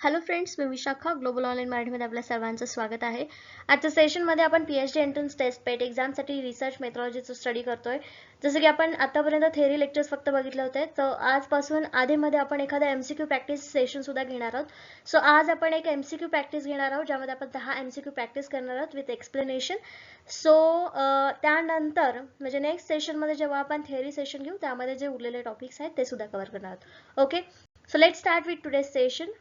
Hello friends, मी Vishakha. Global online मराठीमध्ये आपल्या सर्वांचं स्वागत आहे. आजच्या सेशनमध्ये आपण PhD एंट्रन्स टेस्ट पेट एक्झामसाठी रिसर्च मेथॉलॉजीचं स्टडी करतोय. जसं की आपण आतापर्यंत थेअरी लेक्चर्स फक्त बघितले होते, तर आजपासून आधीमध्ये आपण एखादा MCQ प्रॅक्टिस सेशन सुद्धा घेणार आहोत. सो आज आपण एक MCQ प्रॅक्टिस घेणार आहोत, ज्यामध्ये आपण 10 MCQ प्रॅक्टिस करणार आहोत विथ एक्सप्लेनेशन. सो त्यानंतर म्हणजे नेक्स्ट सेशनमध्ये जेव्हा आपण थेअरी सेशन घेऊ, त्यामध्ये जे उरलेले टॉपिक्स आहेत ते सुद्धा कव्हर करणार आहोत. Okay, so let's start with today's session.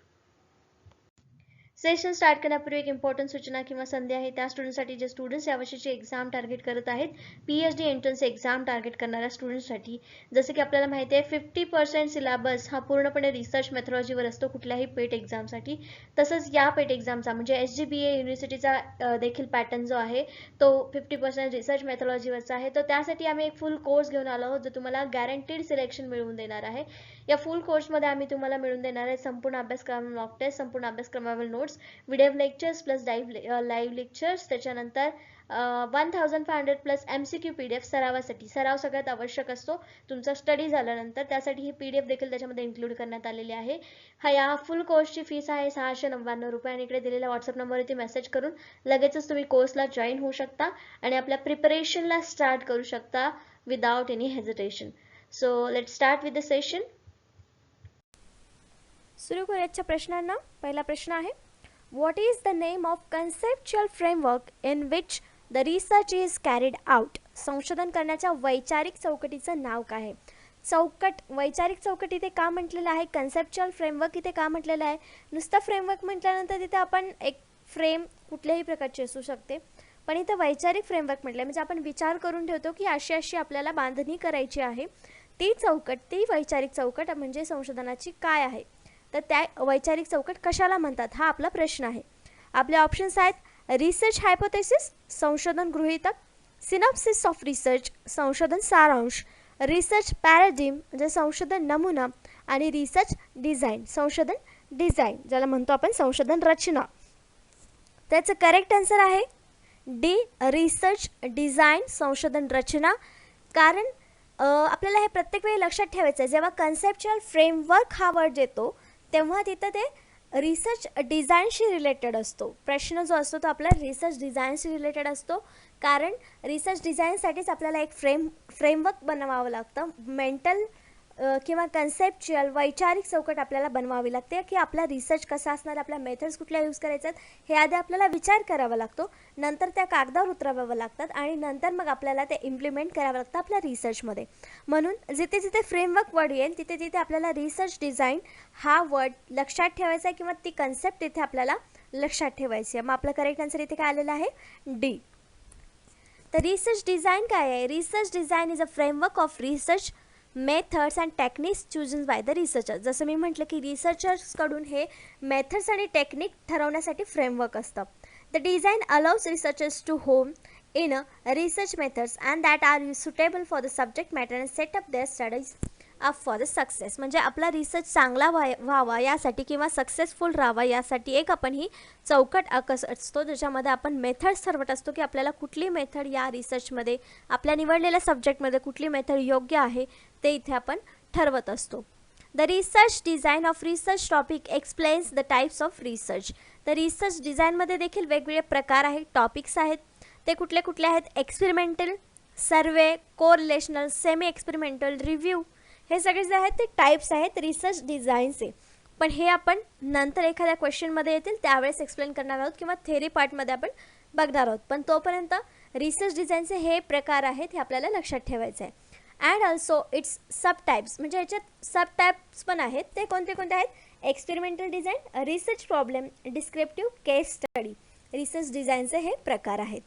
Session start करण्यापूर्वी एक इम्पॉर्टंट सूचना किंवा संधी आहे त्या स्टुडंटसाठी जे स्टुडंट्स यावर्षीची एक्झाम टार्गेट करत आहेत, PhD एंट्रन्स एक्झाम टार्गेट करणाऱ्या स्टुडंट्ससाठी. जसं की आपल्याला माहिती आहे 50% सिलेबस हा पूर्णपणे रिसर्च मेथॉलॉजीवर असतो कुठल्याही पेट एक्झामसाठी. तसंच या पेट एक्झामचा म्हणजे SGBA युनिव्हर्सिटीचा देखील पॅटर्न जो आहे तो 50% रिसर्च मेथॉलॉजीवरचा आहे. तर त्यासाठी आम्ही एक फुल कोर्स घेऊन आलो आहोत, जो तुम्हाला गॅरंटीड सिलेक्शन मिळवून देणार आहे. या फुल कोर्समध्ये आम्ही तुम्हाला मिळवून देणार आहे संपूर्ण अभ्यासक्रम, मॉक टेस्ट, संपूर्ण अभ्यासक्रमावरील notes, video lectures plus live lectures, त्याच्यानंतर 1500 प्लस MCQ PDF सरावासाठी. सराव सगळ्यात आवश्यक असतो तुमचा स्टडी झाल्यानंतर, त्यासाठी ही PDF देखील त्याच्यामध्ये इन्क्लूड करण्यात आलेली आहे. या फुल कोर्सची फीस आहे 699 रुपये आणि इकडे दिलेल्या व्हॉट्सअप नंबरवरती मेसेज करून लगेचच तुम्ही कोर्सला जॉईन होऊ शकता आणि आपल्या प्रिपरेशनला स्टार्ट करू शकता without any hesitation. So let's start with the session. सुरू करूयाच्या प्रश्नांना. पहिला प्रश्न आहे, what is the name of conceptual framework in which the research is carried out? संशोधन करण्याच्या वैचारिक चौकटीचं नाव काय आहे? वैचारिक चौकट इथे का म्हटलेलं आहे? कन्सेप्च्युअल फ्रेमवर्क इथे का म्हटलेलं आहे? नुसतं फ्रेमवर्क म्हटल्यानंतर तिथे आपण एक फ्रेम कुठल्याही प्रकारची असू शकते, पण इथं वैचारिक फ्रेमवर्क म्हटलं म्हणजे आपण विचार करून ठेवतो की अशी अशी आपल्याला बांधणी करायची आहे. ती वैचारिक चौकट म्हणजे संशोधनाची काय आहे? तर त्या वैचारिक चौकट कशाला म्हणतात हा आपला प्रश्न आहे. आपले ऑप्शन्स आहेत, रिसर्च हायपोथेसिस संशोधन गृहीतक, सिनॉप्सिस ऑफ रिसर्च संशोधन सारांश, रिसर्च पॅराडिम म्हणजे संशोधन नमुना आणि रिसर्च डिझाईन संशोधन डिझाईन ज्याला म्हणतो आपण संशोधन रचना. त्याचं करेक्ट आन्सर आहे डी, रिसर्च डिझाईन संशोधन रचना. कारण आपल्याला हे प्रत्येक वेळी लक्षात ठेवायचं आहे, जेव्हा कन्सेप्च्युअल फ्रेमवर्क हा वर्ड येतो तेव्हा तिथं ते रिसर्च डिझाईनशी रिलेटेड असतो. प्रश्न जो असतो तो आपला रिसर्च डिझाईनशी रिलेटेड असतो, कारण रिसर्च डिझाईनसाठीच आपल्याला एक फ्रेमवर्क बनवावं लागतं. मेंटल किंवा कन्सेप्च्युअल वैचारिक चौकट आपल्याला बनवावी लागते की आपला रिसर्च कसा असणार, आपल्या मेथड्स कुठल्या यूज करायच्या आहेत हे आधी आपल्याला विचार करावा लागतो, नंतर त्या कागदावर उतरवावं लागतात आणि नंतर मग आपल्याला ते इम्प्लिमेंट करावं लागतं आपल्या रिसर्चमध्ये. म्हणून जिथे जिथे फ्रेमवर्क वर्ड येईल तिथे तिथे आपल्याला रिसर्च डिझाईन हा वर्ड लक्षात ठेवायचा आहे किंवा ती कन्सेप्ट तिथे आपल्याला लक्षात ठेवायची आहे. मग आपलं करेक्ट आन्सर इथे काय आलेलं आहे? डी. तर रिसर्च डिझाईन काय आहे? Research design is a framework of research methods and techniques chosen by the researcher. जसं मी म्हटलं की रिसर्चर्सकडून हे मेथड्स आणि टेक्निक ठरवण्यासाठी फ्रेमवर्क असतं. The design allows researchers to home in research methods and that are suitable for the subject matter and set up their studies up for the success. म्हणजे आपला research चांगला व्हावा यासाठी किंवा सक्सेसफुल राहावा यासाठी एक आपण ही चौकट असतो, ज्याच्यामध्ये आपण मेथड्स ठरवत असतो की आपल्याला कुठली मेथड या रिसर्चमध्ये आपल्या निवडलेल्या सब्जेक्टमध्ये कुठली मेथड योग्य आहे ते इथे आपण ठरवत असतो. The research design of research topic explains the types of research. तर रिसर्च डिझाईनमध्ये देखील वेगवेगळे प्रकार आहेत, टॉपिक्स आहेत. ते कुठले कुठले आहेत? एक्सपेरिमेंटल, सर्वे, कोरिलेशनल, सेमी एक्सपेरिमेंटल, रिव्ह्यू, हे सगळे जे आहेत ते टाईप्स आहेत रिसर्च डिझाईनचे. पण हे आपण नंतर एखाद्या क्वेश्चनमध्ये येतील त्यावेळेस एक्सप्लेन करणार आहोत किंवा थेअरी पार्टमध्ये आपण बघणार आहोत. पण तोपर्यंत रिसर्च डिझाईनचे हे प्रकार आहेत हे आपल्याला लक्षात ठेवायचं आहे. And also it's sub types म्हणजे याच्यात सब टाईप्स पण आहेत. ते कोणते कोणते आहेत? Experimental design, research problem, descriptive, case study. Research डिझाईनचे हे प्रकार आहेत.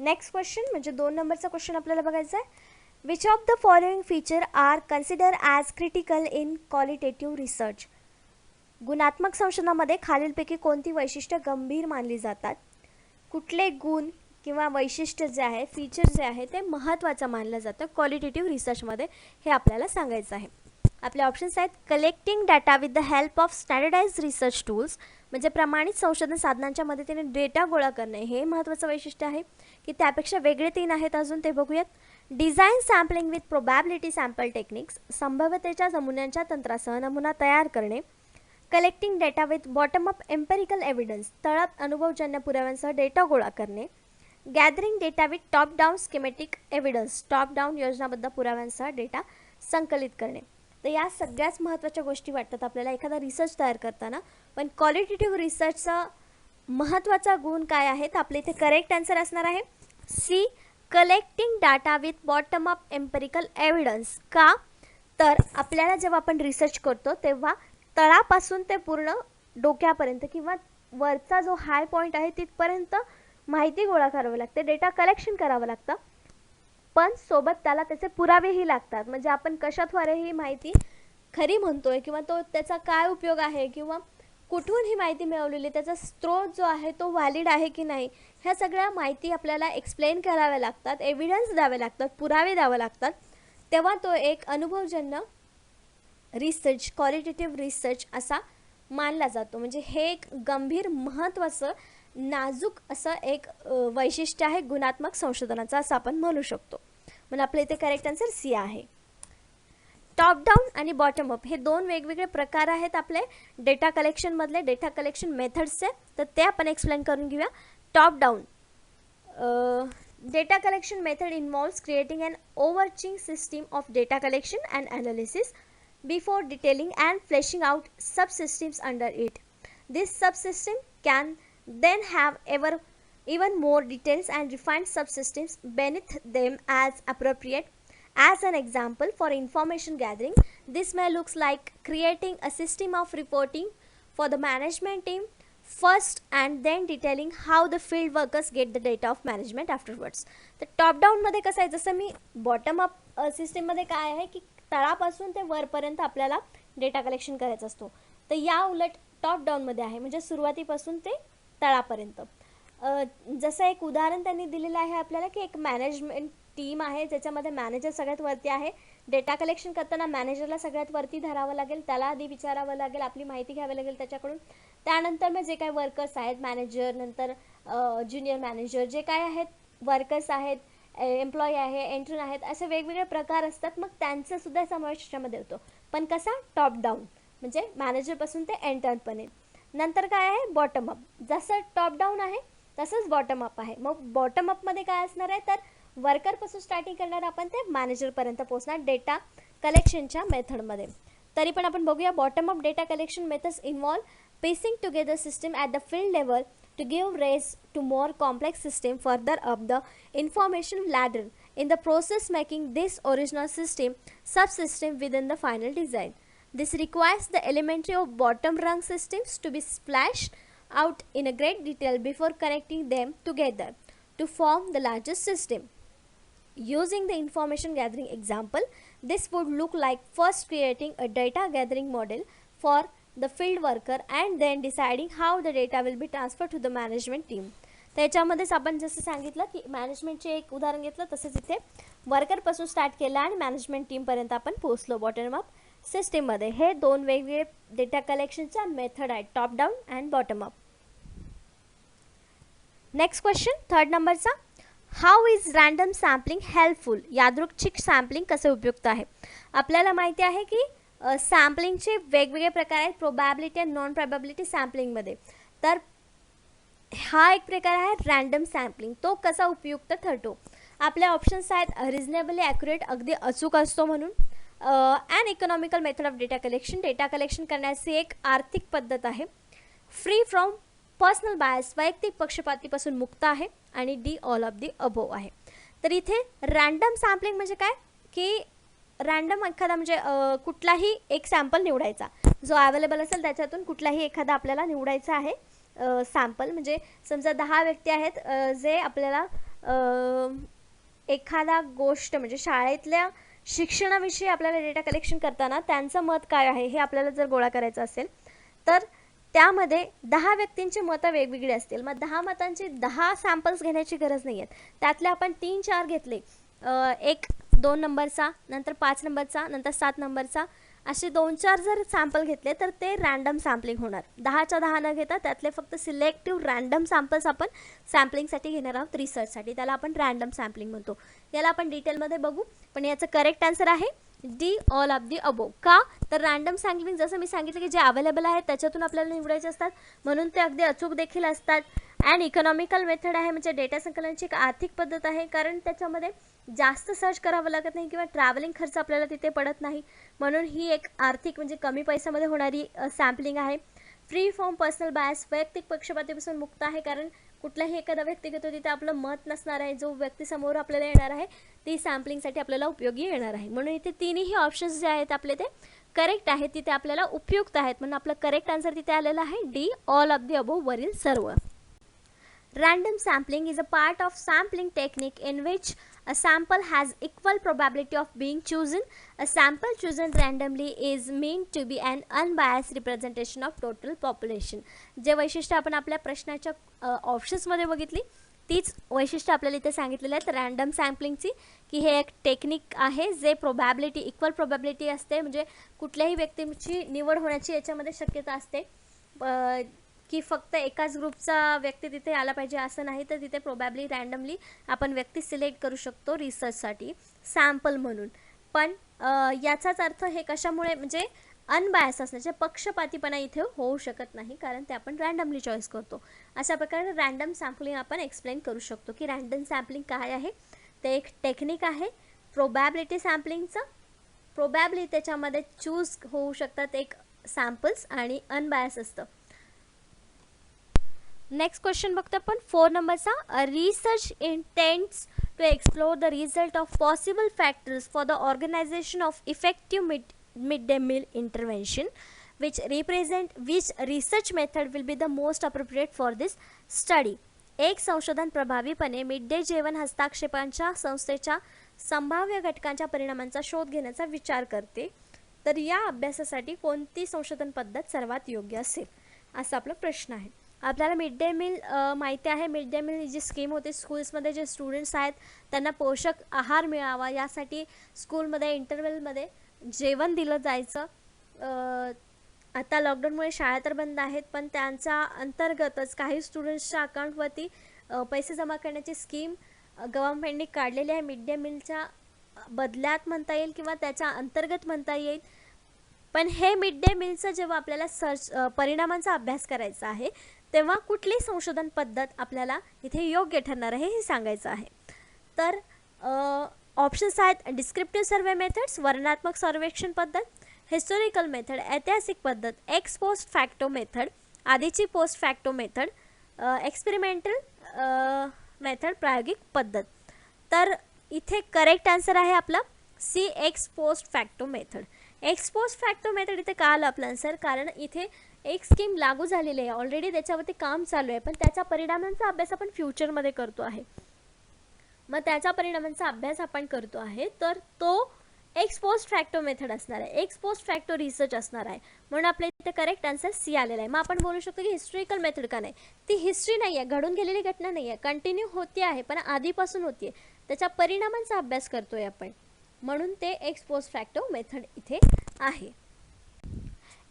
नेक्स्ट क्वेश्चन म्हणजे 2 नंबरचा क्वेश्चन आपल्याला बघायचा आहे. Which of the following feature are considered as critical in qualitative research? गुणात्मक संशोधनामध्ये खालीलपैकी कोणती वैशिष्ट्य गंभीर मानली जातात? कुठले गुण किंवा वैशिष्ट्य जे आहे, फीचर जे आहे ते महत्त्वाचं मानलं जातं क्वालिटेटिव्ह रिसर्चमध्ये, हे आपल्याला सांगायचं आहे. आपले ऑप्शन्स आहेत, collecting data with the help of standardise research tools म्हणजे प्रमाणित संशोधन साधनांच्या मदतीने डेटा गोळा करणे हे महत्त्वाचं वैशिष्ट्य आहे. की त्यापेक्षा वेगळे 3 आहेत अजून ते बघूयात. Design sampling with probability sample techniques संभाव्यतेच्या नमुन्यांच्या तंत्रासह नमुना तयार करणे. Collecting data with bottom up empirical evidence, तळात अनुभवजन्य पुराव्यांसह डेटा गोळा करणे. Gathering data with top down schematic evidence, top down योजनाबद्ध पुराव्यांसह डेटा संकलित करणे. तर या सगळ्याच महत्त्वाच्या गोष्टी वाटतात आपल्याला एखादा रिसर्च तयार करताना. पण क्वालिटेटिव्ह रिसर्चचा महत्त्वाचा गुण काय आहे, तर आपल्या इथे करेक्ट आन्सर असणार आहे C, collecting data with bottom up empirical evidence. का, तर आपल्याला जेव्हा आपण रिसर्च करतो तेव्हा तळापासून ते पूर्ण डोक्यापर्यंत किंवा वरचा जो हाय पॉईंट आहे तिथपर्यंत माहिती गोळा करावी लागते, डेटा कलेक्शन करावं लागतं. पण सोबत त्याला त्याचे पुरावेही लागतात. म्हणजे आपण कशाद्वारे ही माहिती खरी म्हणतोय किंवा तो त्याचा काय उपयोग आहे किंवा कुठून ही माहिती मिळवलेली, त्याचा स्रोत जो आहे तो व्हॅलिड आहे की नाही, ह्या सगळ्या माहिती आपल्याला एक्सप्लेन कराव्या लागतात, एव्हिडन्स द्यावे लागतात, पुरावे द्यावे लागतात. तेव्हा तो एक अनुभवजन्य रिसर्च, क्वालिटेटिव्ह रिसर्च असा मानला जातो. म्हणजे हे एक गंभीर महत्त्वाचं नाजूक असं एक वैशिष्ट्य आहे गुणात्मक संशोधनाचं, असं आपण म्हणू शकतो. म्हणून आपल्या इथे करेक्ट आन्सर सी आहे. टॉप डाऊन आणि बॉटम अप हे दोन वेगवेगळे प्रकार आहेत आपले डेटा कलेक्शनमधले, डेटा कलेक्शन मेथड्सचे. तर ते आपण एक्सप्लेन करून घेऊया. Top down data collection method involves creating an overarching system of data collection and analysis before detailing and fleshing out subsystems under it. This subsystem can then have even more details and refined subsystems beneath them as appropriate. As an example, for information gathering, this may look like creating a system of reporting for the management team first and then detailing how the field workers get the data of management afterwards. तर top डाऊनमध्ये कसं आहे, जसं मी bottom up सिस्टीममध्ये काय आहे की तळापासून ते वरपर्यंत आपल्याला डेटा कलेक्शन करायचा असतो. तर या उलट टॉप डाऊनमध्ये आहे, म्हणजे सुरुवातीपासून ते तळापर्यंत. जसं एक उदाहरण त्यांनी दिलेलं आहे आपल्याला की एक मॅनेजमेंट टीम आहे ज्याच्यामध्ये मॅनेजर सगळ्यात वरती आहे. डेटा कलेक्शन करताना मॅनेजरला सगळ्यात वरती धरावं लागेल, त्याला आधी विचारावं लागेल, आपली माहिती घ्यावी लागेल त्याच्याकडून. त्यानंतर मग जे काही वर्कर्स आहेत, मॅनेजर, नंतर ज्युनियर मॅनेजर, जे काय आहेत वर्कर्स आहेत, एम्प्लॉई आहे, एंट्रन आहेत, असे वेगवेगळे प्रकार असतात. मग त्यांचा सुद्धा समावेश त्याच्यामध्ये होतो. पण कसा, टॉप डाऊन, म्हणजे मॅनेजरपासून ते एंटर्नपर्यंत. नंतर काय आहे, बॉटम अप. जसं टॉप डाऊन आहे तसंच बॉटम अप आहे. मग बॉटम अपमध्ये काय असणार आहे, तर वर्करपासून स्टार्टिंग करणार आपण ते मॅनेजरपर्यंत पोहोचणार डेटा कलेक्शनच्या मेथडमध्ये. तरी पण आपण बघूया, bottom up data collection methods involve piecing together system at the field level to give rise to more complex system further up the information ladder, in the process making this original system subsystem within the final design. This requires the elementary of bottom rung systems to be splashed out in a great detail before connecting them together to form the largest system. Using the information gathering example, this would look like first creating a data gathering model for the field worker and then deciding how the data will be transferred to the management team. त्याच्यामध्येच आपण जसं सांगितलं की मॅनेजमेंटचे एक उदाहरण घेतलं, तसेच इथे वर्करपासून स्टार्ट केलं आणि मॅनेजमेंट टीमपर्यंत आपण पोहोचलो बॉटम अप सिस्टीममध्ये. हे दोन वेगवेगळे डेटा कलेक्शनच्या मेथड आहेत, top down and bottom up. Next question, third नंबरचा, how is random sampling helpful. यादृच्छिक सॅम्पलिंग कसे उपयुक्त आहे. आपल्याला माहिती आहे की सॅम्पलिंगचे वेगवेगळे प्रकार आहेत प्रोबॅबिलिटी आणि नॉन प्रोबॅबिलिटी सॅम्पलिंगमध्ये. तर हा एक प्रकार आहे रँडम सॅम्पलिंग. तो कसा उपयुक्त ठरतो. आपल्या ऑप्शन्स आहेत रिजनेबली ॲक्युरेट, अगदी अचूक असतो म्हणून. And economical method of data collection, data collection करण्याची एक आर्थिक पद्धत आहे. फ्री फ्रॉम पर्सनल बायस, वैयक्तिक पक्षपातीपासून मुक्त आहे. आणि D all of the above आहे. तर इथे रँडम सॅम्पलिंग म्हणजे काय की रँडम एखादा म्हणजे कुठलाही एक सॅम्पल निवडायचा, जो अवेलेबल असेल त्याच्यातून कुठलाही एखादा आपल्याला निवडायचा आहे सॅम्पल. म्हणजे समजा 10 व्यक्ती आहेत जे आपल्याला एखादा गोष्ट म्हणजे शाळेतल्या शिक्षणाविषयी आपल्याला डेटा कलेक्शन करताना त्यांचं मत काय आहे हे आपल्याला जर गोळा करायचं असेल तर त्यामध्ये 10 व्यक्तींची मतं वेगवेगळी असतील. मग 10 मतांची 10 सॅम्पल्स घेण्याची गरज नाही आहे. त्यातले आपण 3-4 घेतले, एक 2 नंबरचा, नंतर 5 नंबरचा, नंतर 7 नंबरचा, असे 2-4 जर सॅम्पल घेतले तर ते रँडम सॅम्पलिंग होणार. 10च्या 10 न घेता त्यातले फक्त सिलेक्टिव्ह रँडम सॅम्पल्स आपण सॅम्पलिंगसाठी घेणार आहोत रिसर्चसाठी. त्याला आपण रँडम सॅम्पलिंग म्हणतो. याला आपण डिटेलमध्ये बघू. पण याचं करेक्ट आन्सर आहे डी ऑल ऑफ दी अबो. का तर रॅन्डम सॅम्पलिंग जसं मी सांगितलं की जे अवेलेबल आहे त्याच्यातून आपल्याला निवडायचे असतात म्हणून ते अगदी अचूक देखील असतात. अँड इकॉनॉमिकल मेथड आहे म्हणजे डेटा संकलनाची एक आर्थिक पद्धत आहे कारण त्याच्यामध्ये जास्त सर्च करावं लागत नाही किंवा ट्रॅव्हलिंग खर्च आपल्याला तिथे पडत नाही म्हणून ही एक आर्थिक म्हणजे कमी पैशामध्ये होणारी सॅम्पलिंग आहे. फ्री फ्रॉम पर्सनल बायस वैयक्तिक पक्षपातीपासून मुक्त आहे कारण कुठलाही एखादा व्यक्ती घेतो तिथे आपलं मत नसणार आहे. जो व्यक्ती समोर आपल्याला येणार आहे ती सॅम्पलिंगसाठी आपल्याला उपयोगी येणार आहे म्हणून इथे तिन्ही ऑप्शन्स जे आहेत आपले ते करेक्ट आहेत तिथे आपल्याला उपयुक्त आहेत म्हणून आपलं करेक्ट आन्सर तिथे आलेला आहे D all of the above वरील सर्व. Random sampling is a part of sampling technique in which a sample has equal probability of being chosen. A sample chosen randomly is meant to be an unbiased representation of total population. जे वैशिष्ट्य आपण आपल्या प्रश्नाच्या ऑप्शन्समध्ये बघितली तीच वैशिष्ट्य आपल्याला इथे सांगितलेलं आहेत रॅन्डम सॅम्पलिंगची की हे एक टेक्निक आहे जे प्रोबॅबिलिटी इक्वल प्रोबॅबिलिटी असते म्हणजे कुठल्याही व्यक्तीची निवड होण्याची याच्यामध्ये शक्यता असते की फक्त एकाच ग्रुपचा व्यक्ती तिथे आला पाहिजे असं नाही तर तिथे प्रोबॅबली रॅन्डमली आपण व्यक्ती सिलेक्ट करू शकतो रिसर्चसाठी सॅम्पल म्हणून. पण याचाच अर्थ हे कशामुळे म्हणजे अनबायस असण्याचे पक्षपातीपणा इथे होऊ शकत नाही कारण ते आपण रॅन्डमली चॉईस करतो. अशा प्रकारे रॅन्डम सॅम्पलिंग आपण एक्सप्लेन करू शकतो की रॅन्डम सॅम्पलिंग काय आहे ते एक टेक्निक आहे प्रोबॅबिलिटी सॅम्पलिंगचं. प्रोबॅबली त्याच्यामध्ये चूज होऊ शकतात एक सॅम्पल्स आणि अनबायस असतं. नेक्स्ट क्वेश्चन बघतो आपण 4 नंबरचा. A research intents to explore the result of possible factors for the organisation of effective mid day meal intervention which research method will be the most appropriate for this study. एक संशोधन प्रभावीपणे mid day जेवण हस्ताक्षेपांच्या संस्थेच्या संभाव्य घटकांच्या परिणामांचा शोध घेण्याचा विचार करते तर या अभ्यासासाठी कोणती संशोधन पद्धत सर्वात योग्य असेल असा आपला प्रश्न आहे. आपल्याला मिड डे मील माहिती आहे. मिड डे मील जी स्कीम होते स्कूल्समध्ये जे स्टुडंट्स आहेत त्यांना पोषक आहार मिळावा यासाठी स्कूलमध्ये इंटरव्हलमध्ये जेवण दिलं जायचं. आता लॉकडाऊनमुळे शाळा तर बंद आहेत पण त्यांच्या अंतर्गतच काही स्टुडंट्सच्या अकाउंटवरती पैसे जमा करण्याची स्कीम गव्हर्नमेंटने काढलेली आहे. मिड डे मीलच्या बदल्यात म्हणता येईल किंवा त्याच्या अंतर्गत म्हणता येईल. पण हे मिड डे मीलचं जेव्हा आपल्याला परिणामांचा अभ्यास करायचा आहे तेव्हा कुठली संशोधन पद्धत आपल्याला इथे योग्य ठरणार आहे हे सांगायचं आहे. तर ऑप्शन्स आहेत डिस्क्रिप्टिव्ह सर्वे मेथड्स वर्णनात्मक सर्वेक्षण पद्धत, हिस्टोरिकल मेथड ऐतिहासिक पद्धत, एक्स पोस्ट फॅक्टो मेथड आधीची post facto method, experimental method प्रायोगिक पद्धत. तर इथे करेक्ट आन्सर आहे आपला C ex post facto method. Ex post facto method इथे का आलं आपलं आन्सर कारण इथे एक स्कीम लागू झालेली आहे ऑलरेडी त्याच्यावरती काम चालू आहे पण त्याच्या परिणामांचा अभ्यास आपण फ्युचरमध्ये करतो आहे. मग त्याच्या परिणामांचा अभ्यास आपण करतो आहे तर तो एक्स पोस्ट फॅक्टो मेथड असणार आहे. एक्स पोस्ट फॅक्टो रिसर्च असणार आहे म्हणून आपल्या इथे करेक्ट आन्सर सी आलेला आहे. मग आपण बोलू शकतो की हिस्टोरिकल मेथड का नाही. ती हिस्ट्री नाही आहे घडून गेलेली घटना नाही आहे कंटिन्यू होती आहे पण आधीपासून होती आहे त्याच्या परिणामांचा अभ्यास करतोय आपण म्हणून ते एक्स पोस्ट फॅक्टो मेथड इथे आहे.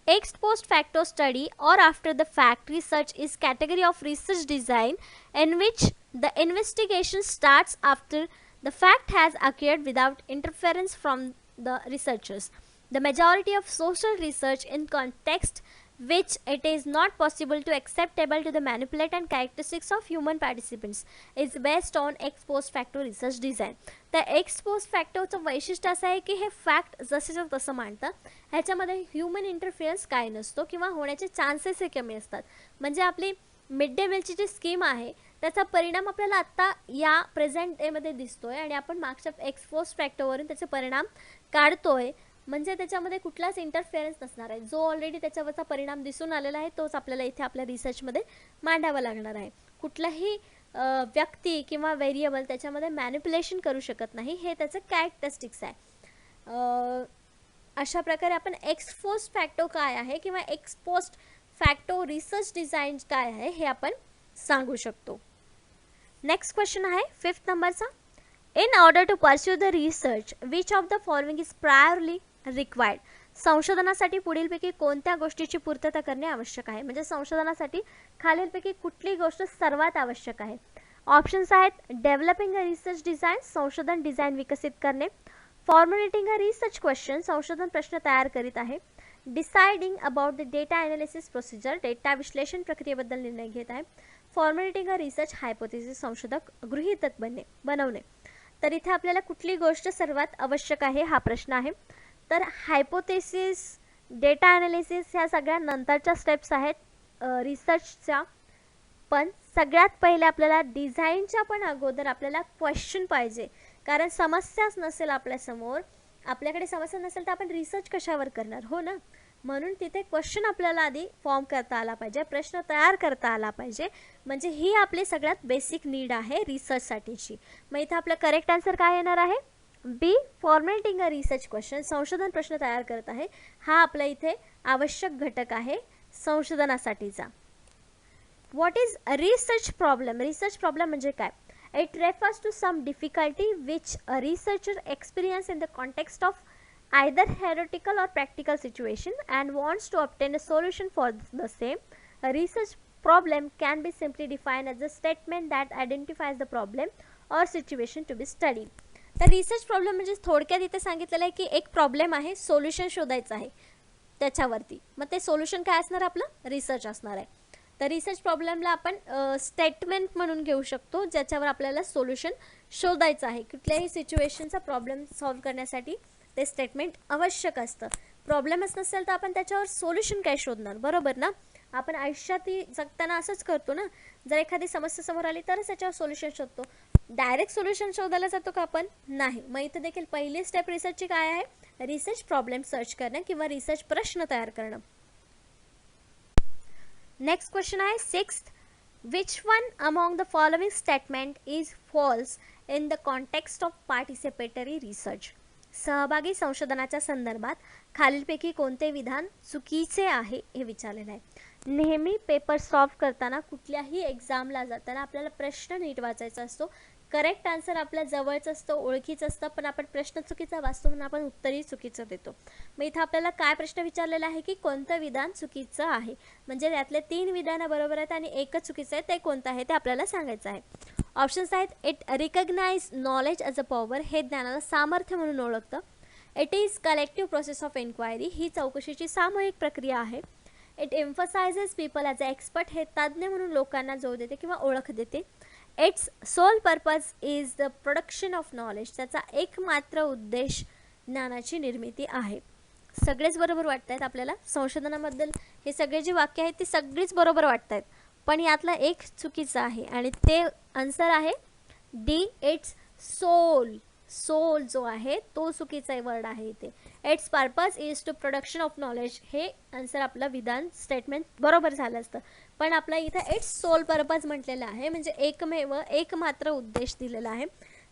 Ex post facto study or after the fact research is category of research design in which the investigation starts after the fact has occurred without interference from the researchers. The majority of social research in context which it is not possible to acceptable to the manipulate and characteristics of human participants is based on ex post facto research design. तर x post फॅक्टोचं वैशिष्ट्य असं आहे की हे fact जसेच्या तसं मांडतं ह्याच्यामध्ये human interference काय नसतो किंवा होण्याचे चान्सेस हे कमी असतात. म्हणजे आपली मिड डे मीलची जी स्कीम आहे त्याचा परिणाम आपल्याला आत्ता या प्रेझेंट डेमध्ये दिसतोय आणि आपण मागच्या एक्स पोस्ट फॅक्टोवरून त्याचे परिणाम काढतोय म्हणजे त्याच्यामध्ये कुठलाच इंटरफिअरन्स नसणार आहे. जो ऑलरेडी त्याच्यावरचा परिणाम दिसून आलेला आहे तोच आपल्याला इथे आपल्या रिसर्चमध्ये मांडावा लागणार आहे. कुठलाही व्यक्ती किंवा व्हेरिएबल त्याच्यामध्ये मॅनिप्युलेशन करू शकत नाही हे त्याचं कॅरेक्टरिस्टिक्स आहे. अशा प्रकारे आपण एक्स पोस्ट फॅक्टो काय आहे किंवा x post facto research design काय आहे हे आपण सांगू शकतो. नेक्स्ट क्वेश्चन आहे 5th नंबरचा. In order to pursue the research which of the following is priorly required. संशोधनासाठी पुढीलपैकी कोणत्या गोष्टीची पूर्तता करणे आवश्यक आहे. म्हणजे संशोधनासाठी खालीलपैकी कुठली गोष्ट सर्वात आवश्यक आहे. ऑप्शन्स आहेत डेव्हलपिंग अ रिसर्च डिझाईन संशोधन डिझाईन विकसित करणे, फॉर्म्युलेटिंग अ रिसर्च क्वेश्चन, संशोधन प्रश्न तयार करीत आहे. Deciding about the data analysis procedure, data विश्लेषण प्रक्रियेबद्दल निर्णय घेत आहे. फॉर्म्युलेटिंग अ रिसर्च हायपोथेसिस, संशोधक गृहीतक बनवणे. तर इथे आपल्याला कुठली गोष्ट सर्वात आवश्यक आहे हा प्रश्न आहे. तर हायपोथेसिस, डेटा ॲनालिसिस ह्या सगळ्या नंतरच्या स्टेप्स आहेत रिसर्चच्या. पण सगळ्यात पहिले आपल्याला डिझाईनच्या पण अगोदर आपल्याला क्वेश्चन पाहिजे, कारण समस्याच नसेल आपल्यासमोर, आपल्याकडे समस्या नसेल तर आपण रिसर्च कशावर करणार, हो ना. म्हणून तिथे क्वेश्चन आपल्याला आधी फॉर्म करता आला पाहिजे, प्रश्न तयार करता आला पाहिजे. म्हणजे ही आपली सगळ्यात बेसिक नीड आहे रिसर्चसाठीची. मग इथे आपलं करेक्ट आन्सर काय येणार आहे? बी, फॉर्मॅटिंग अ रिसर्च क्वेश्चन, संशोधन प्रश्न तयार करत आहे, हा आपल्या इथे आवश्यक घटक आहे संशोधनासाठीचा. What is research problem? Research problem म्हणजे काय? It refers to some difficulty which a researcher experiences in the context of either theoretical or practical situation and wants to obtain a solution for the same. A research problem can be simply defined as a statement that identifies the problem or situation to be studied. तर research problem म्हणजे थोडक्यात इथे सांगितलेलं आहे की एक problem आहे, solution शोधायचं आहे त्याच्यावरती. मग ते सोल्युशन काय असणार? आपलं रिसर्च असणार आहे. तर रिसर्च प्रॉब्लेमला आपण स्टेटमेंट म्हणून घेऊ शकतो, ज्याच्यावर आपल्याला सोल्युशन शोधायचं आहे. कुठल्याही सिच्युएशनचा प्रॉब्लेम सॉल्व्ह करण्यासाठी ते स्टेटमेंट आवश्यक असतं. प्रॉब्लेमच नसेल तर आपण त्याच्यावर सोल्युशन काय शोधणार, बरोबर ना. आपण आयुष्यातही जगताना असंच करतो ना, जर एखादी समस्या समोर आली तरच त्याच्यावर सोल्युशन शोधतो. डायरेक्ट सोल्युशन शोधायला जातो का आपण? नाही. मग इथं देखील पहिली स्टेप रिसर्चची काय आहे? रिसर्च प्रॉब्लेम सर्च करणं किंवा रिसर्च प्रश्न तयार करणं. नेक्स्ट क्वेश्चन आहे 6th. Which one among the following statement is false in the context of participatory research? सहभागी संशोधनाच्या संदर्भात खालीलपैकी कोणते विधान चुकीचे आहे हे विचारलेलं आहे. नेहमी पेपर सॉल्व्ह करताना, कुठल्याही एक्झामला जाताना आपल्याला प्रश्न नीट वाचायचा असतो. करेक्ट आन्सर आपल्या जवळच असतं, ओळखीचं असतं, पण आपण प्रश्न चुकीचा वाचतो म्हणून आपण उत्तरही चुकीचं देतो. मग इथं आपल्याला काय प्रश्न विचारलेला आहे की कोणतं विधान चुकीचं आहे, म्हणजे त्यातले 3 विधानं बरोबर आहेत आणि एकच चुकीचं आहे, ते कोणतं आहे ते आपल्याला सांगायचं आहे. ऑप्शन्स आहेत. It recognize knowledge as a power, हे ज्ञानाला सामर्थ्य म्हणून ओळखतं. It is collective process of enquiry, ही चौकशीची सामूहिक प्रक्रिया आहे. It emphasizes people as a expert, हे तज्ज्ञ म्हणून लोकांना जोड देते किंवा ओळख देते. Its sole purpose is the production of knowledge, त्याचा एकमात्र उद्देश ज्ञानाची निर्मिती आहे. सगळेच बरोबर वाटत आहेत आपल्याला संशोधनाबद्दल. हे सगळे जे वाक्य आहेत ती सगळीच बरोबर वाटत आहेत, पण यातला एक चुकीचं आहे आणि ते आन्सर आहे डी, इट्स सोल. सोल जो आहे तो चुकीचा वर्ड आहे इथे. Its purpose is to production of knowledge, हे आन्सर आपलं विधान स्टेटमेंट बरोबर झालं असतं, पण आपला इथं इट्स सोल पर्पज म्हटलेलं आहे, म्हणजे एकमेव एकमात्र उद्देश दिलेला आहे.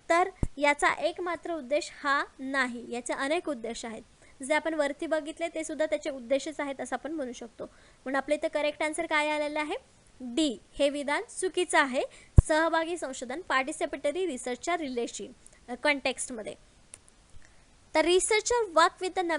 तर याचा एकमात्र उद्देश हा नाही, याचे अनेक उद्देश आहेत. जे आपण वरती बघितले ते सुद्धा त्याचे उद्देशच आहेत असं आपण म्हणू शकतो. म्हणून आपल्या इथं करेक्ट आन्सर काय आलेलं आहे? डी, हे विधान चुकीचं आहे सहभागी संशोधन पार्टिसिपेटरी रिसर्चच्या रिलेशन कॉन्टेक्स्टमध्ये. The researcher work with the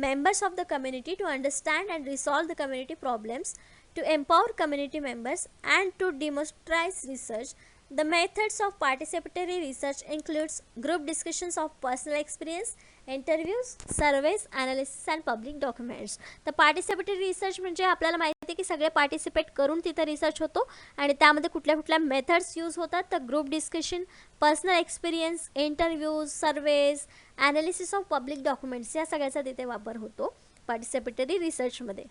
members of the community to understand and resolve the community problems, to empower community members, and to democratize research. The methods of participatory research includes group discussions of personal experience, interviews, surveys, analysis and public documents. तर participatory research म्हणजे आपल्याला माहिती आहे की सगळे participate करून तिथं research होतो आणि त्यामध्ये कुठल्या कुठल्या मेथड्स यूज होतात. तर group discussion, personal experience, interviews, surveys, analysis of public documents, या सगळ्याचा तिथे वापर होतो पार्टिसिपेटरी रिसर्चमध्ये.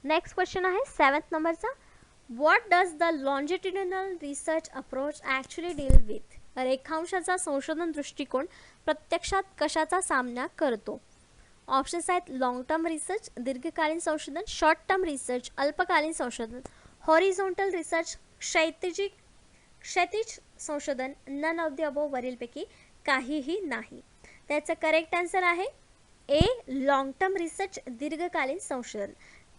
नेक्स्ट क्वेश्चन आहे 7th नंबरचा. What does the longitudinal research approach actually deal with? रेखांशाचा संशोधन दृष्टिकोन प्रत्यक्षात कशाचा सामना करतो? ऑप्शन्स आहेत. लॉंग टर्म रिसर्च, दीर्घकालीन संशोधन, शॉर्ट टर्म रिसर्च, अल्पकालीन संशोधन, हॉरिझॉन्टल रिसर्च, क्षैतिज संशोधन, नन ऑफ द अबोव, वरीलपैकी काहीही नाही. त्याचं करेक्ट आन्सर आहे ए, लॉंग टर्म रिसर्च, दीर्घकालीन संशोधन.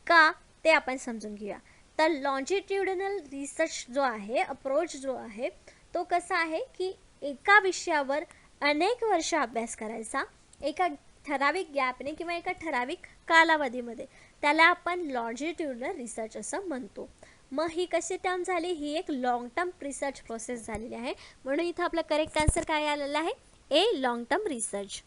का ते आपण समजून घेऊया. तर लॉन्जिट्युडिनल रिसर्च जो आहे, अप्रोच जो आहे, तो कसा आहे की एका विषयावर अनेक वर्ष अभ्यास करायचा एका ठराविक गॅपने किंवा एका ठराविक कालावधीमध्ये, त्याला आपण लॉन्जिट्युडिनल रिसर्च असं म्हणतो. मग ही कशी टर्म झाली? ही एक लॉंग टर्म रिसर्च प्रोसेस झालेली आहे. म्हणून इथं आपलं करेक्ट आन्सर काय आलेलं आहे? A. Long term research.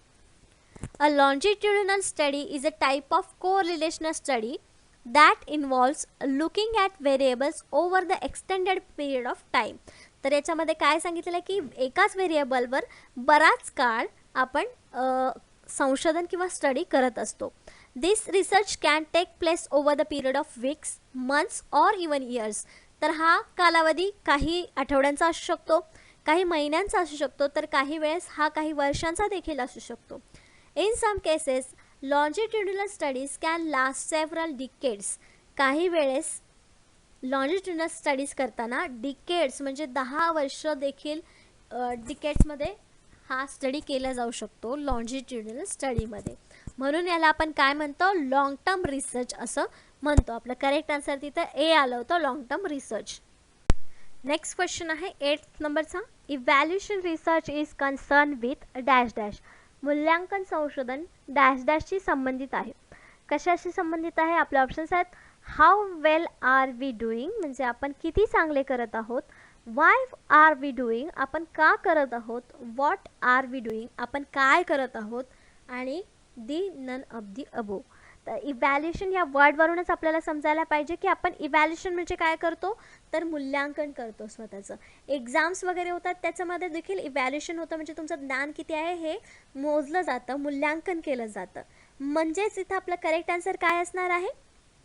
A longitudinal study is a type of correlational study that involves looking at variables over the extended period of time. तर याच्यामध्ये काय सांगितलेलं आहे की एकाच व्हेरिएबलवर बराच काळ आपण संशोधन किंवा स्टडी करत असतो. This research can take place over the period of weeks, months or even years. तर हा कालावधी काही आठवड्यांचा असू शकतो, काही महिन्यांचा असू शकतो, तर काही वेळेस हा काही वर्षांचा देखील असू शकतो. In some cases, longitudinal studies can last several decades. काही वेळेस longitudinal studies करताना decades म्हणजे 10 वर्ष देखील डिकेड्समध्ये हा स्टडी केला जाऊ शकतो longitudinal स्टडीमध्ये. म्हणून याला आपण काय म्हणतो, लॉंग टर्म रिसर्च असं म्हणतो. आपलं करेक्ट आन्सर तिथं ए आलं होतं, long term research. Next question आहे 8th नंबरचा. Evaluation research is concern with dash dash. मूल्यांकन संशोधन डॅश डॅशशी संबंधित आहे. कशाशी संबंधित आहे? आपले ऑप्शन्स आहेत how well are we doing म्हणजे आपण किती चांगले करत आहोत, वाय आर वी डुईंग आपण का करत आहोत, व्हॉट आर वी डुईंग आपण काय करत आहोत, आणि दी नन ऑफ दी अबो. तर इव्हॅल्युएशन या वर्डवरूनच आपल्याला समजायला पाहिजे की आपण इव्हॅल्युएशन म्हणजे काय करतो, तर मूल्यांकन करतो स्वतःचं. एक्झाम्स वगैरे होतात त्याच्यामध्ये देखील इव्हॅल्युएशन होतं, म्हणजे तुमचं ज्ञान किती आहे हे मोजलं जातं, मूल्यांकन केलं जातं. म्हणजेच इथं आपलं करेक्ट आन्सर काय असणार आहे,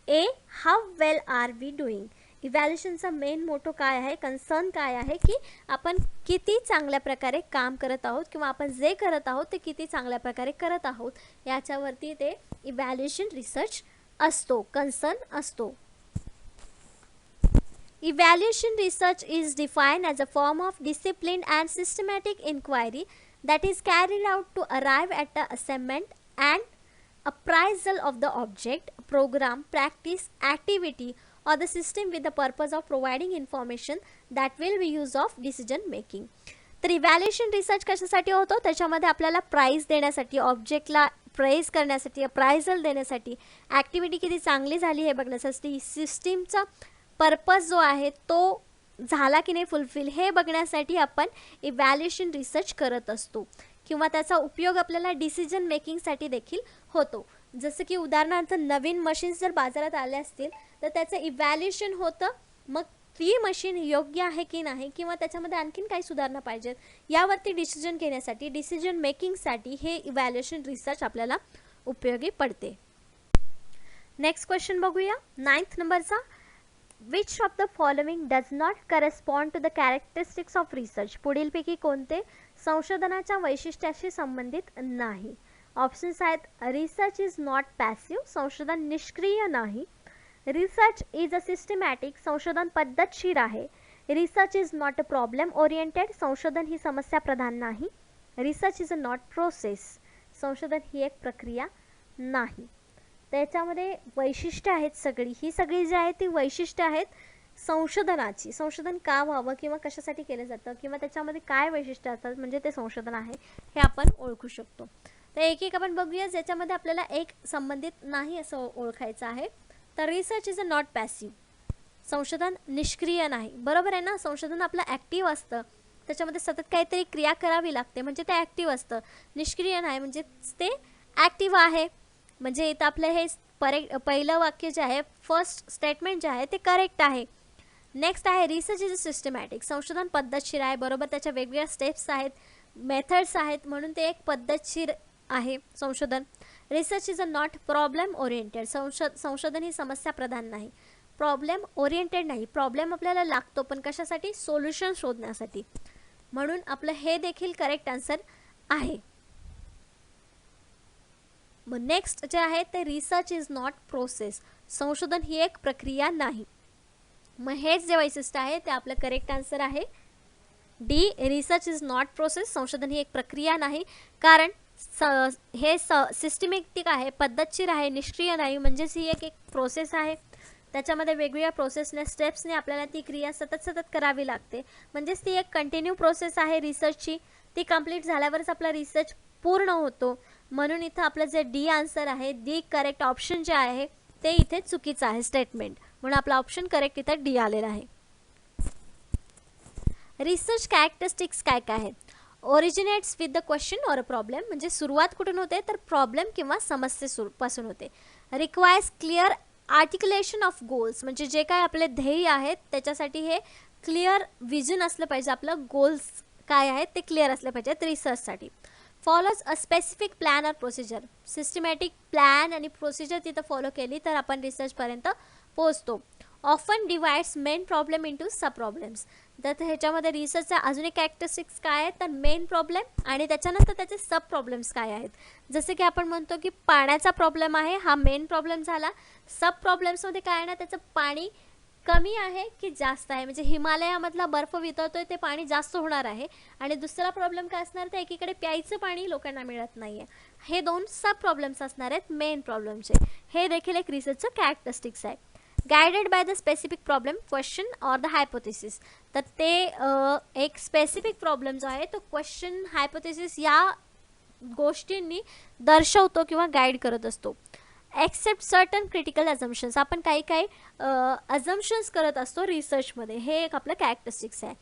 a. How well are we doing. इव्हॅल्युएशनचा मेन मोटो काय आहे, कन्सर्न काय आहे की आपण किती चांगल्या प्रकारे काम करत आहोत किंवा आपण जे करत आहोत ते किती चांगल्या प्रकारे करत आहोत याच्यावरती ते इव्हॅल्युएशन रिसर्च असतो, कन्सर्न असतो. Evaluation research is defined as a form of disciplined and systematic inquiry that is carried out to arrive at the assessment and appraisal of the object, program, practice, activity or the system with the purpose of providing information that will be used of decision making. तर evaluation research कशासाठी होतो, त्याच्यामध्ये आपल्याला price देण्यासाठी, ऑब्जेक्टला praise करण्यासाठी, appraisal देण्यासाठी, activity किती चांगली झाली हे बघण्यासाठी, सिस्टीमचा पर्पज जो आहे तो झाला की नाही फुलफिल हे बघण्यासाठी आपण इव्हॅल्युएशन रिसर्च करत असतो. किंवा त्याचा उपयोग आपल्याला डिसिजन मेकिंगसाठी देखील होतो. जसं की उदाहरणार्थ नवीन मशीन्स जर बाजारात आले असतील तर त्याचं इव्हॅल्युएशन होतं, मग ती मशीन योग्य आहे की नाही किंवा त्याच्यामध्ये आणखीन काही सुधारणा पाहिजेत यावरती डिसिजन घेण्यासाठी, डिसिजन मेकिंगसाठी हे इव्हॅल्युएशन रिसर्च आपल्याला उपयोगी पडते. नेक्स्ट क्वेश्चन बघूया 9th नंबरचा. Which of the following does not correspond to the characteristics of research? पुढीलपैकी कोणते संशोधनाच्या वैशिष्ट्याशी संबंधित नाही? ऑप्शन्स आहेत रिसर्च इज नॉट पॅसिव्ह, संशोधन निष्क्रिय नाही. रिसर्च इज अ सिस्टमॅटिक, संशोधन पद्धतशीर आहे. Research is not a problem oriented, संशोधन ही समस्या प्रधान नाही. Research is a not process, संशोधन ही एक प्रक्रिया नाही. त्याच्यामध्ये वैशिष्ट्य आहेत सगळी, ही सगळी जी आहेत ती वैशिष्ट्य आहेत संशोधनाची. संशोधन का व्हावं किंवा कशासाठी केलं जातं किंवा त्याच्यामध्ये काय वैशिष्ट्य असतात म्हणजे ते संशोधन आहे हे आपण ओळखू शकतो. तर एक एक आपण बघूया ज्याच्यामध्ये आपल्याला एक संबंधित नाही असं ओळखायचं आहे. तर research is a not passive, संशोधन निष्क्रिय नाही. बरोबर आहे ना, संशोधन आपलं ॲक्टिव्ह असतं, त्याच्यामध्ये सतत काहीतरी क्रिया करावी लागते म्हणजे ते ॲक्टिव्ह असतं. निष्क्रिय नाही म्हणजे ते ॲक्टिव्ह आहे. म्हणजे इथं आपलं हे पहिलं वाक्य जे आहे, फर्स्ट स्टेटमेंट जे आहे ते करेक्ट आहे. नेक्स्ट आहे रिसर्च इज अ सिस्टमॅटिक, संशोधन पद्धतशीर आहे. बरोबर, त्याच्या वेगवेगळ्या स्टेप्स आहेत, मेथड्स आहेत म्हणून ते एक पद्धतशीर आहे संशोधन. Research is a not problem oriented, संशोधन ही समस्या प्रधान नाही, प्रॉब्लेम ओरिएंटेड नाही. प्रॉब्लेम आपल्याला लागतो पण कशासाठी, सोल्युशन शोधण्यासाठी. म्हणून आपलं हे देखील करेक्ट आन्सर आहे. मग नेक्स्ट जे आहे ते रिसर्च इज नॉट प्रोसेस, संशोधन ही एक प्रक्रिया नाही. मग हेच जे वैशिष्ट्य आहे ते आपलं करेक्ट आन्सर आहे D. Research is not process, संशोधन ही एक प्रक्रिया नाही. कारण हे सिस्टमॅटिक आहे, पद्धतशीर आहे, निष्क्रिय नाही. म्हणजेच ही एक प्रोसेस आहे, त्याच्यामध्ये वेगवेगळ्या प्रोसेसने स्टेप्सने आपल्याला ती क्रिया सतत करावी लागते. म्हणजेच ती एक कंटिन्यू प्रोसेस आहे रिसर्चची. ती कंप्लीट झाल्यावरच आपला रिसर्च पूर्ण होतो. म्हणून इथं आपलं जे डी आन्सर आहे, डी करेक्ट ऑप्शन जे आहे ते इथे चुकीचं आहे स्टेटमेंट, म्हणून आपला ऑप्शन करेक्ट इथं डी आलेला आहे. रिसर्च कॅरेक्टरिस्टिक्स काय काय आहेत? Originates with the question or a problem, म्हणजे सुरुवात कुठून होते तर प्रॉब्लेम किंवा समस्येपासून होते. रिक्वायर्स क्लिअर आर्टिक्युलेशन ऑफ गोल्स, म्हणजे जे काय आपले ध्येय आहेत त्याच्यासाठी हे क्लिअर विजन असलं पाहिजे, आपलं गोल्स काय आहेत ते क्लिअर असले पाहिजेत रिसर्चसाठी. Follows a specific plan or procedure, systematic plan आणि प्रोसिजर तिथं फॉलो केली तर आपण रिसर्चपर्यंत पोहोचतो. Often divides main problem into sub problems, तर ह्याच्यामध्ये रिसर्चचा अजून एक कॅरेक्टरिस्टिक्स काय आहेत तर मेन प्रॉब्लेम आणि त्याच्यानंतर त्याचे सब प्रॉब्लेम्स काय आहेत. जसे की आपण म्हणतो की पाण्याचा प्रॉब्लेम आहे, हा मेन प्रॉब्लेम झाला. सब प्रॉब्लेम्समध्ये काय ना, त्याचं पाणी कमी आहे की जास्त आहे, म्हणजे हिमालयामधला बर्फ वितळतोय ते पाणी जास्त होणार आहे. आणि दुसरा प्रॉब्लेम काय असणार तर एकीकडे प्यायचं पाणी लोकांना मिळत नाही आहे. हे दोन सब प्रॉब्लेम्स असणार आहेत मेन प्रॉब्लेमचे. हे देखील एक रिसर्चचं कॅरेक्टरिस्टिक्स आहे. Guided by the specific problem, question or the hypothesis, तर ते एक स्पेसिफिक प्रॉब्लेम जो आहे तो क्वेश्चन, हायपोथेसिस या गोष्टींनी दर्शवतो किंवा गाईड करत असतो. एक्सेप्ट सर्टन क्रिटिकल अझम्पशन्स, आपण काही काही अझम्पशन्स करत असतो रिसर्चमध्ये, हे एक आपलं कॅरेक्टरिस्टिक्स आहे.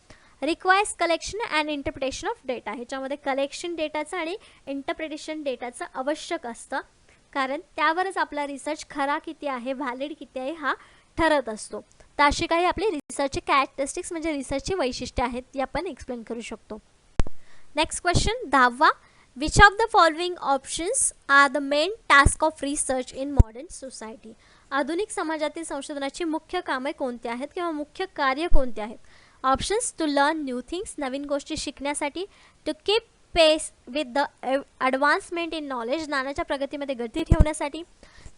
Requires collection and interpretation of data, ह्याच्यामध्ये कलेक्शन डेटाचं आणि इंटरप्रिटेशन डेटाचं आवश्यक असतं, कारण त्यावरच आपला रिसर्च खरा किती आहे, व्हॅलिड किती आहे हा ठरत असतो. तर अशी काही आपली रिसर्चचे कॅरेक्टरिस्टिक्स म्हणजे रिसर्चची वैशिष्ट्ये आहेत ती आपण एक्सप्लेन करू शकतो. नेक्स्ट क्वेश्चन 10वा, which of the following options are the main task of research in modern society, आधुनिक समाजातील संशोधनाची मुख्य कामे कोणती आहेत किंवा मुख्य कार्य कोणते आहेत. Options, to learn new things, नवीन गोष्टी शिकण्यासाठी. To keep pace with the advancement in knowledge, ज्ञानाच्या प्रगतीमध्ये गती ठेवण्यासाठी.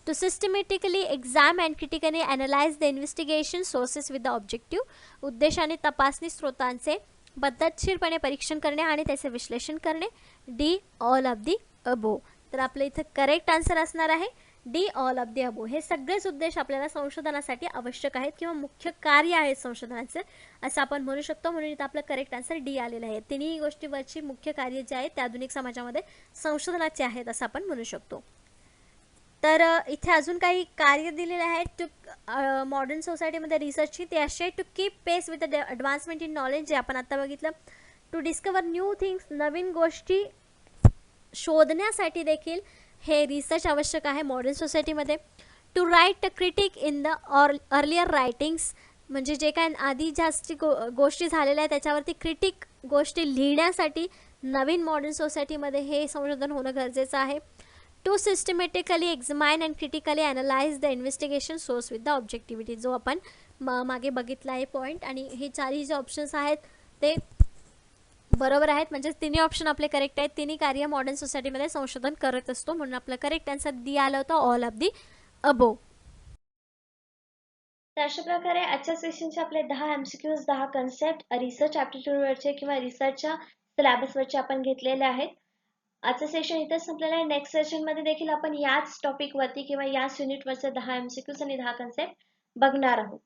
To systematically exam and critically analyse the investigation sources with the objective, उद्देशाने तपासणी स्रोतांचे पद्धतशीरपणे परीक्षण करणे आणि त्याचे विश्लेषण करणे. डी, ऑल ऑफ दी अबो, तर आपलं इथं करेक्ट आन्सर असणार आहे डी, ऑल ऑफ दी अबो. हे सगळेच उद्देश आपल्याला संशोधनासाठी आवश्यक आहेत किंवा मुख्य कार्य आहेत संशोधनाचे असं आपण म्हणू शकतो, म्हणून इथं आपलं करेक्ट आन्सर डी आलेलं आहे. तिन्ही गोष्टीवरची मुख्य कार्य जे आहेत ते आधुनिक समाजामध्ये संशोधनाचे आहेत असं आपण म्हणू शकतो. तर इथे अजून काही कार्य दिलेले आहेत टू मॉडर्न सोसायटीमध्ये रिसर्चची, ते असे to keep pace with the advancement in knowledge जे आपण आता बघितलं. टू डिस्कवर न्यू थिंग्स, नवीन गोष्टी शोधण्यासाठी देखील हे रिसर्च आवश्यक आहे मॉडर्न सोसायटीमध्ये. To write critique in the earlier writings, म्हणजे जे काय आधी जास्त गोष्टी झालेल्या आहेत त्याच्यावरती क्रिटिक गोष्टी लिहिण्यासाठी नवीन मॉडर्न सोसायटीमध्ये हे संशोधन होणं गरजेचं आहे. To systematically examine and critically analyse the investigation source with the objectivity, जो आपण मागे बघितला आहे पॉईंट, आणि हे चारही जे ऑप्शन्स आहेत ते बरोबर आहेत, म्हणजे तिन्ही ऑप्शन आपले करेक्ट आहेत. तिन्ही कार्य मॉडर्न सोसायटीमध्ये संशोधन करत असतो, म्हणून आपलं करेक्ट आन्सर डी आलं होतं, ऑल ऑफ दी अबो. तर अशा प्रकारे आजच्या सेशनचे आपले 10 MCQs, 10 कन्सेप्ट रिसर्च ॲप्टिट्यूडवरचे किंवा रिसर्चच्या सिलेबसवरचे आपण घेतलेले आहेत. आजचं सेशन इथंच संपलेलं आहे. नेक्स्ट सेशनमध्ये देखील आपण याच टॉपिकवरती किंवा याच युनिटवरचे 10 MCQs आणि 10 कन्सेप्ट बघणार आहोत.